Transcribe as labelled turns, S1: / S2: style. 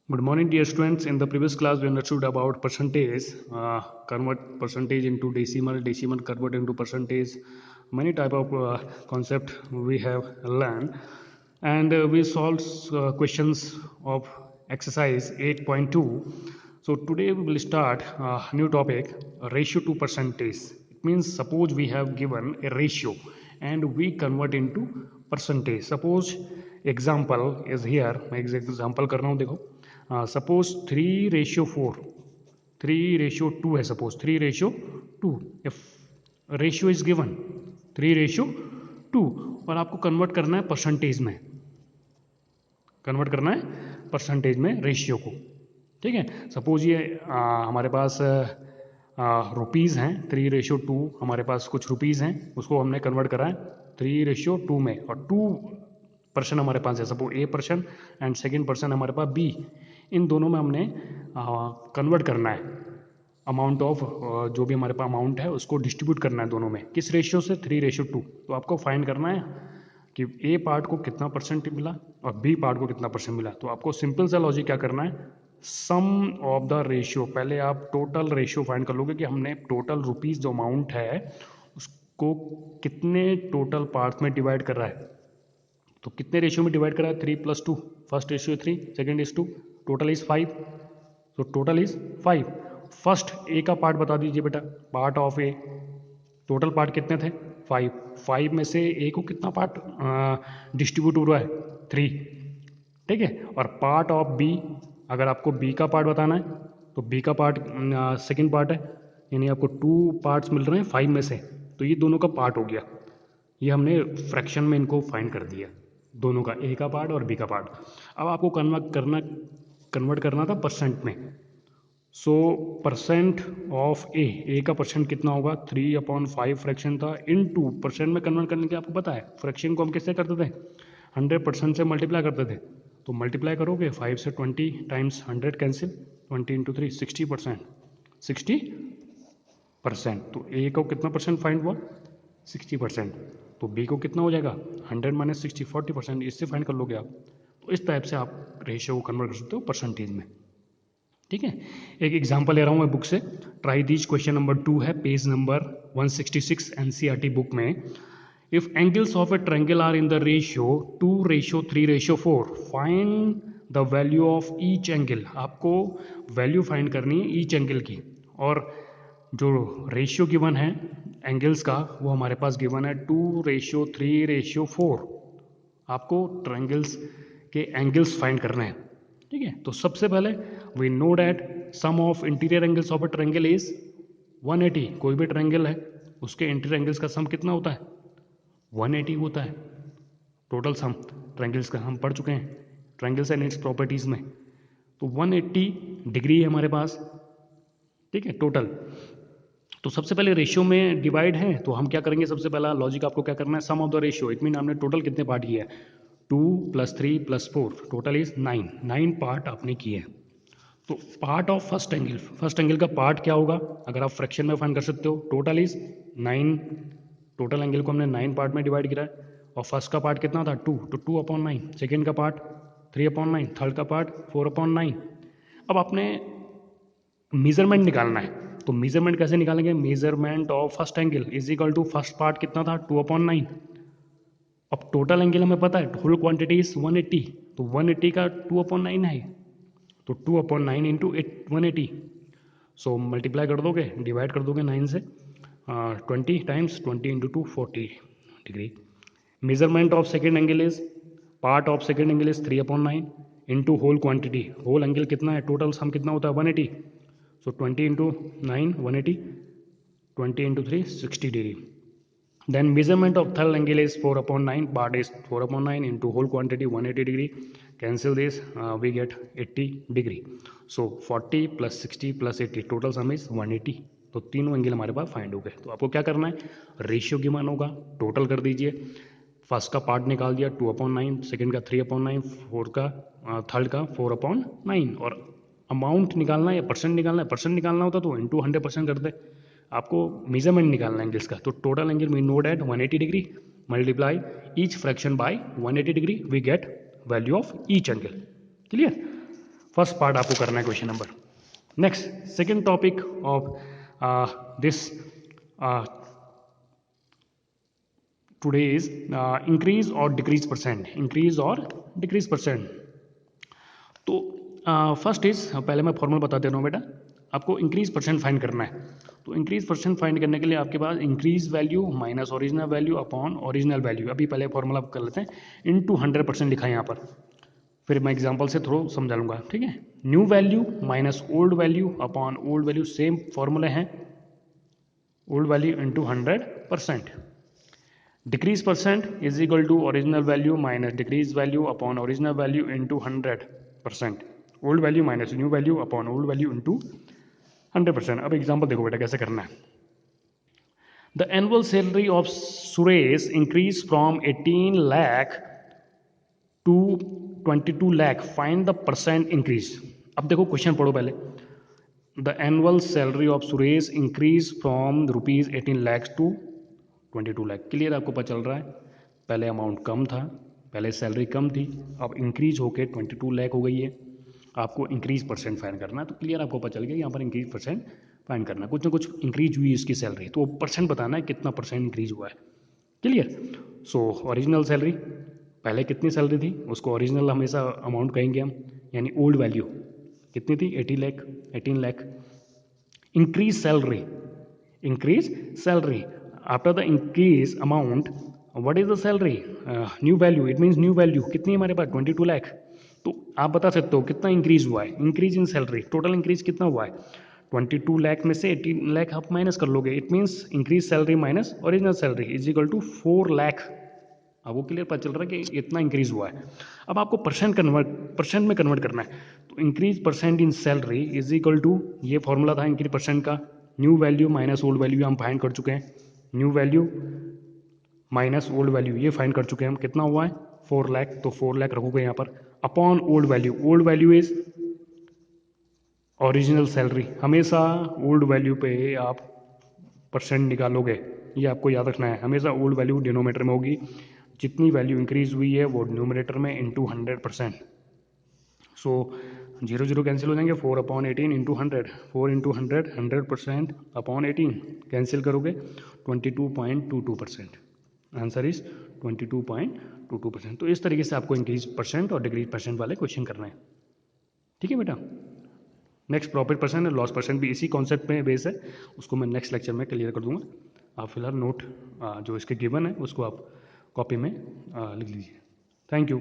S1: Good morning, dear students. In the previous class, we understood about percentage, convert percentage into decimal, decimal convert into percentage. Many type of concept we have learned, and we solved questions of exercise 8.2. So today we will start a new topic, ratio to percentage. It means suppose we have given a ratio and we convert into percentage. Suppose example is here. मैं example कर रहा हूँ देखो. Suppose 3:4, 3:2 है. Suppose 3:2, ratio is given 3:2 और आपको convert करना है परसेंटेज में, कन्वर्ट करना है परसेंटेज में रेशियो को. ठीक है. सपोज ये हमारे पास रुपीज़ हैं. 3:2 हमारे पास कुछ रुपीज़ हैं, उसको हमने कन्वर्ट करा है 3:2 में और 2% हमारे पास है. Suppose A% and second person हमारे पास B. इन दोनों में हमने कन्वर्ट करना है अमाउंट ऑफ जो भी हमारे पास अमाउंट है उसको डिस्ट्रीब्यूट करना है दोनों में. किस रेशियो से? 3:2. तो आपको फाइंड करना है कि A पार्ट को कितना परसेंट मिला और B पार्ट को कितना परसेंट मिला. तो आपको सिंपल सा लॉजिक क्या करना है, सम ऑफ द रेशियो. पहले आप टोटल रेशियो फाइंड कर लोगे कि हमने टोटल रुपीज़ जो अमाउंट है उसको कितने टोटल पार्ट्स में डिवाइड कर रहा है. तो कितने रेशियो में डिवाइड करा है? 3+2. First ratio 3, second is 2, total is 5. तो टोटल इज 5. फर्स्ट ए का पार्ट बता दीजिए बेटा, part of A. Total part कितने थे? 5. 5 में से ए को कितना पार्ट डिस्ट्रीब्यूट हो रहा है? 3. ठीक है. और पार्ट ऑफ बी, अगर आपको बी का पार्ट बताना है तो बी का पार्ट सेकेंड पार्ट है, यानी आपको 2 पार्ट्स मिल रहे हैं 5 में से. तो ये दोनों का पार्ट हो गया. ये हमने फ्रैक्शन में इनको फाइंड कर दिया, दोनों का, ए का पार्ट और बी का पार्ट. अब आपको कन्वर्ट करना था परसेंट में. सो परसेंट ऑफ ए का परसेंट कितना होगा? 3/5 फ्रैक्शन था, इनटू परसेंट में कन्वर्ट करने के आपको पता है फ्रैक्शन को हम किससे करते थे? 100% से मल्टीप्लाई करते थे. तो मल्टीप्लाई करोगे 5 से 20 टाइम्स 100 कैंसिल, 20 × 3 60%. 60%. तो ए को कितना परसेंट फाइंड हुआ? 60%. तो बी को कितना हो जाएगा? 100 - 60, 40%. इससे फाइंड कर लोगे आप. तो इस टाइप से आप रेशियो को कन्वर्ट कर सकते हो परसेंटेज में. ठीक है. एक एग्जांपल ले रहा हूँ मैं बुक से. Try these. क्वेश्चन नंबर 2 है, पेज नंबर 166 एनसीईआरटी बुक में. If angles of a triangle are in the ratio 2:3:4, find the value of each angle. आपको वैल्यू फाइंड करनी है ईच एंगल की. और जो रेशियो गिवन है एंगल्स का वो हमारे पास गिवन है 2:3:4. आपको ट्रायंगल्स के एंगल्स फाइंड करने हैं. ठीक है. तो सबसे पहले we know that sum of interior angles of a triangle is 180. कोई भी ट्रायंगल है उसके इंटीरियर एंगल्स का सम कितना होता है? 180 होता है. टोटल सम ट्रायंगल्स का हम पढ़ चुके हैं ट्रायंगल्स एंड इट्स प्रॉपर्टीज में. तो 180 डिग्री है हमारे पास. ठीक है. टोटल. तो सबसे पहले रेशियो में डिवाइड है तो हम क्या करेंगे, सबसे पहला लॉजिक आपको क्या करना है, sum of the ratio. It mean हमने टोटल कितने पार्ट किए हैं? 2 + 3 + 4, टोटल इज 9 पार्ट आपने किए हैं. तो part of first angle, first angle का पार्ट क्या होगा अगर आप फ्रैक्शन में फाइंड कर सकते हो? Total is 9. टोटल एंगल को हमने 9 पार्ट में डिवाइड किया है. और फर्स्ट का पार्ट कितना था? 2. तो 2/9. सेकेंड का पार्ट 3/9. थर्ड का पार्ट 4/9. अब आपने मेजरमेंट निकालना है. तो मेजरमेंट कैसे निकालेंगे? Measurement of first angle is equal to first part कितना था? 2/9. अब टोटल एंगल हमें पता है होल क्वांटिटी इज 180. तो 180 का 2/9 है. तो 2/9 इंटू 180. सो मल्टीप्लाई कर दोगे, डिवाइड कर दोगे 9 से. 20 times 20 × 2 40 degree. Measurement of second angle is, part of second angle is 3/9 into whole quantity. Whole angle कितना है? टोटल सम कितना होता है? 180. So 20 × 9 180, 20 × 3 60 degree. Then measurement of third angle is 4/9. Part is 4/9 into whole quantity 180 degree. Cancel this, we get 80 degree. So 40 + 60 + 80, total sum is 180. तो तीनों angle हमारे पास find हो गए. तो आपको क्या करना है, रेशियो गिवन होगा, टोटल कर दीजिए. फर्स्ट का पार्ट निकाल दिया 2/9, सेकेंड का 3/9, फोर्थ का थर्ड का 4/9. और अमाउंट निकालना है या परसेंट निकालना है? परसेंट निकालना होता तो इंटू 100% कर दे. आपको मेजरमेंट निकालना है एंगल्स का. तो total angle we know that 180 degree. Multiply each fraction by 180 degree, we get value of each angle. Clear? First part आपको करना है question number. Next second topic of this today is increase और decrease percent, increase और decrease percent. तो first is, पहले मैं formula बता दे रहा हूँ बेटा, आपको इंक्रीज परसेंट फाइंड करना है। तो इंक्रीज परसेंट फाइंड करने के लिए आपके पास increase value minus original value upon original value, अभी पहले फॉर्मूला कर लेते हैं, इनटू 100% लिखा है यहाँ पर, फिर मैं एग्जांपल से थोड़ा समझा लूँगा, ठीक है। New value minus old value upon old value, same फॉर्मूले हैं, old value into 100%। Decrease percent is equal to original value minus decrease value upon original value into 100%, old value minus new value upon old value into 100%। अब example देखो बेटा कैसे करना है। The annual salary of Suresh increase from 18 lakh to 22 lakh, find the percent increase. अब देखो question पढ़ो पहले। The annual salary of Suresh increase from rupees 18 lakh to 22 lakh. Clear, आपको पता चल रहा है पहले अमाउंट कम था, पहले सैलरी कम थी, अब इंक्रीज होके 22 लाख हो गई है। आपको इंक्रीज परसेंट फाइंड करना है। तो क्लियर आपको पता चल गया यहाँ पर इंक्रीज परसेंट फाइंड करना है। कुछ ना कुछ इंक्रीज हुई इसकी सैलरी, तो परसेंट बताना है कितना परसेंट इंक्रीज हुआ है। क्लियर। सो ओरिजिनल सैलरी, पहले कितनी सैलरी थी उसको ओरिजिनल हमेशा अमाउंट कहेंगे हम, यानी ओल्ड वैल्यू कितनी थी 18 lakh. Increase salary, increase salary after the increase amount, what is the salary, new value, it means new value कितनी है हमारे पास 22 लाख। तो आप बता सकते हो कितना इंक्रीज हुआ है, increase in salary, total increase कितना हुआ है 22 लाख में से 18 लाख आप माइनस कर लोगे, it means increase salary minus original salary is equal to 4 lakh. अब वो क्लियर पता चल रहा है कि इतना इंक्रीज हुआ है। अब आपको परसेंट में कन्वर्ट करना है। तो increase percent in salary is equal to, ये फॉर्मूला था इंक्रीज परसेंट का, new value minus old value हम फाइंड कर चुके हैं, new value minus old value ये फाइंड कर चुके हैं हम, कितना हुआ है 4 लाख। तो 4 लाख रखोगे यहाँ पर upon old value, old value is original salary, हमेशा ओल्ड वैल्यू पे आप परसेंट निकालोगे, ये आपको याद रखना है, हमेशा ओल्ड वैल्यू डिनोमीटर में होगी, जितनी वैल्यू इंक्रीज हुई है वो न्यूमरेटर में इंटू 100%। सो 0 0 कैंसिल हो जाएंगे, 4/18 इंटू 100, 4 इंटू 100% अपॉन 18 कैंसिल करोगे 22.22%, आंसर इज 22.22%। तो इस तरीके से आपको इंक्रीज परसेंट और डिक्रीज परसेंट वाले क्वेश्चन करना है, ठीक है बेटा। नेक्स्ट प्रॉफिट परसेंट और लॉस परसेंट भी इसी कॉन्सेप्ट में बेस है, उसको मैं नेक्स्ट लेक्चर में क्लियर कर दूंगा। आप फिलहाल नोट जो इसके गिवन है उसको आप कॉपी में लिख लीजिए। Thank you.